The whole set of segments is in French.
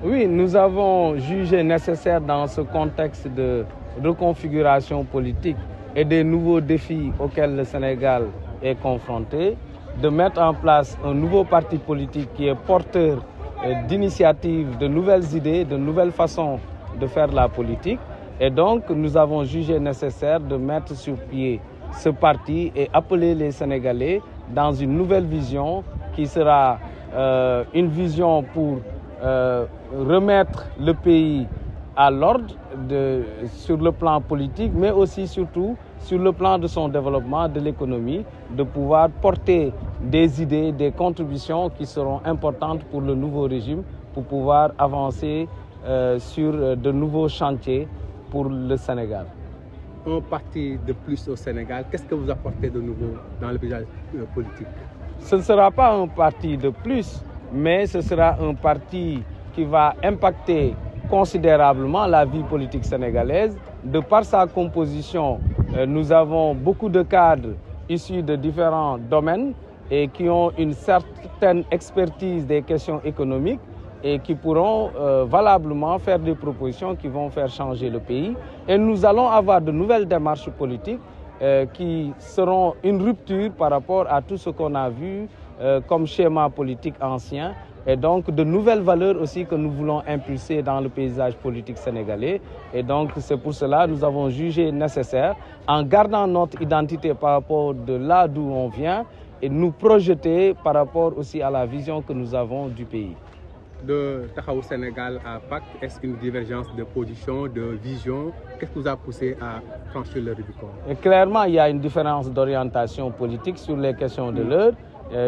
Oui, nous avons jugé nécessaire dans ce contexte de reconfiguration politique et des nouveaux défis auxquels le Sénégal est confronté, de mettre en place un nouveau parti politique qui est porteur d'initiatives, de nouvelles idées, de nouvelles façons de faire la politique. Et donc, nous avons jugé nécessaire de mettre sur pied ce parti et appeler les Sénégalais dans une nouvelle vision qui sera une vision pour remettre le pays à l'ordre sur le plan politique, mais aussi surtout sur le plan de son développement, de l'économie, de pouvoir porter des idées, des contributions qui seront importantes pour le nouveau régime, pour pouvoir avancer sur de nouveaux chantiers pour le Sénégal. Un parti de plus au Sénégal, qu'est-ce que vous apportez de nouveau dans le paysage politique? Ce ne sera pas un parti de plus, mais ce sera un parti qui va impacter considérablement la vie politique sénégalaise. De par sa composition, nous avons beaucoup de cadres issus de différents domaines et qui ont une certaine expertise des questions économiques et qui pourront valablement faire des propositions qui vont faire changer le pays. Et nous allons avoir de nouvelles démarches politiques qui seront une rupture par rapport à tout ce qu'on a vu comme schéma politique ancien. Et donc de nouvelles valeurs aussi que nous voulons impulser dans le paysage politique sénégalais. Et donc c'est pour cela que nous avons jugé nécessaire, en gardant notre identité par rapport de là d'où on vient, et nous projeter par rapport aussi à la vision que nous avons du pays. De Taxawu Sénégal à PAC, est-ce une divergence de position, de vision? Qu'est-ce qui vous a poussé à franchir le Rubicon? Et clairement, il y a une différence d'orientation politique sur les questions de l'heure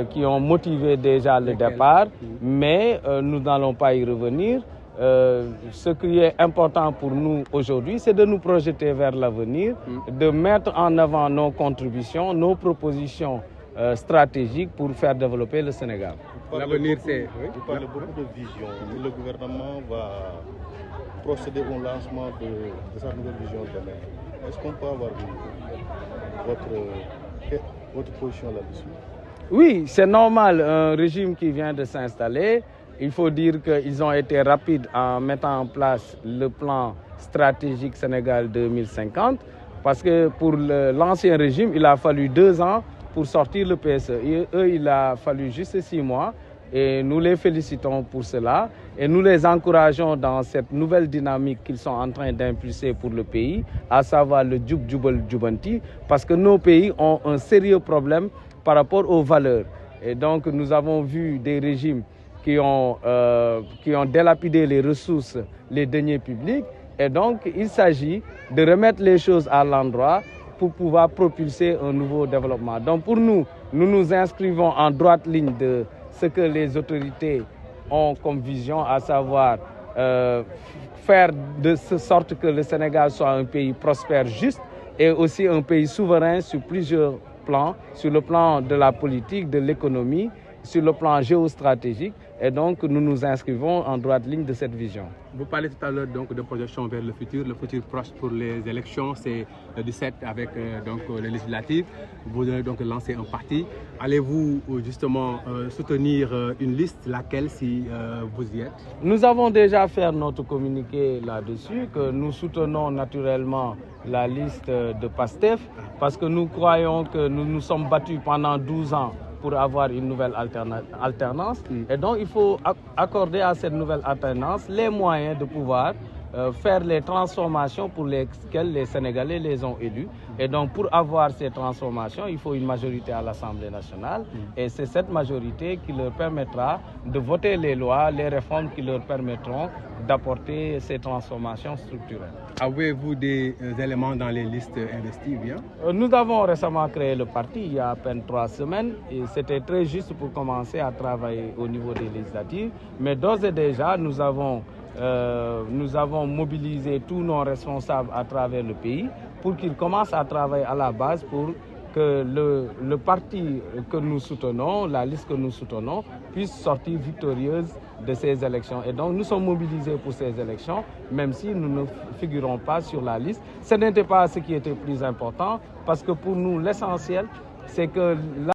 qui ont motivé déjà le départ, mais nous n'allons pas y revenir. Ce qui est important pour nous aujourd'hui, c'est de nous projeter vers l'avenir, de mettre en avant nos contributions, nos propositions stratégiques pour faire développer le Sénégal. L'avenir, c'est... Vous parlez beaucoup de vision. Le gouvernement va procéder au lancement de sa nouvelle vision demain. Est-ce qu'on peut avoir votre position là-dessus? Oui, c'est normal. Un régime qui vient de s'installer, il faut dire qu'ils ont été rapides en mettant en place le plan stratégique Sénégal 2050, parce que pour l'ancien régime, il a fallu 2 ans pour sortir le PSE. Et eux, il a fallu juste 6 mois. Et nous les félicitons pour cela. Et nous les encourageons dans cette nouvelle dynamique qu'ils sont en train d'impulser pour le pays, à savoir le Djoub Djoubal Djoubanti, parce que nos pays ont un sérieux problème par rapport aux valeurs. Et donc, nous avons vu des régimes qui ont délapidé les ressources, les deniers publics. Et donc, il s'agit de remettre les choses à l'endroit pour pouvoir propulser un nouveau développement. Donc pour nous, nous nous inscrivons en droite ligne de ce que les autorités ont comme vision, à savoir faire de sorte que le Sénégal soit un pays prospère, juste, et aussi un pays souverain sur plusieurs plans, sur le plan de la politique, de l'économie, sur le plan géostratégique. Et donc, nous nous inscrivons en droite ligne de cette vision. Vous parlez tout à l'heure donc de projection vers le futur proche pour les élections, c'est le 17 avec donc les législatives. Vous allez donc lancer un parti. Allez-vous justement soutenir une liste, laquelle si vous y êtes? Nous avons déjà fait notre communiqué là-dessus, que nous soutenons naturellement la liste de PASTEF, parce que nous croyons que nous nous sommes battus pendant 12 ans pour avoir une nouvelle alternance. Et donc, il faut accorder à cette nouvelle alternance les moyens de pouvoir faire les transformations pour lesquelles les Sénégalais les ont élus. Et donc, pour avoir ces transformations, il faut une majorité à l'Assemblée nationale. Et c'est cette majorité qui leur permettra de voter les lois, les réformes qui leur permettront d'apporter ces transformations structurelles. Avez-vous des éléments dans les listes investies bien? Nous avons récemment créé le parti il y a à peine 3 semaines et c'était très juste pour commencer à travailler au niveau des législatives. Mais d'ores et déjà, nous avons mobilisé tous nos responsables à travers le pays pour qu'ils commencent à travailler à la base pour que le parti que nous soutenons, la liste que nous soutenons, puisse sortir victorieuse de ces élections. Et donc nous sommes mobilisés pour ces élections, même si nous ne figurons pas sur la liste. Ce n'était pas ce qui était plus important, parce que pour nous, l'essentiel, c'est que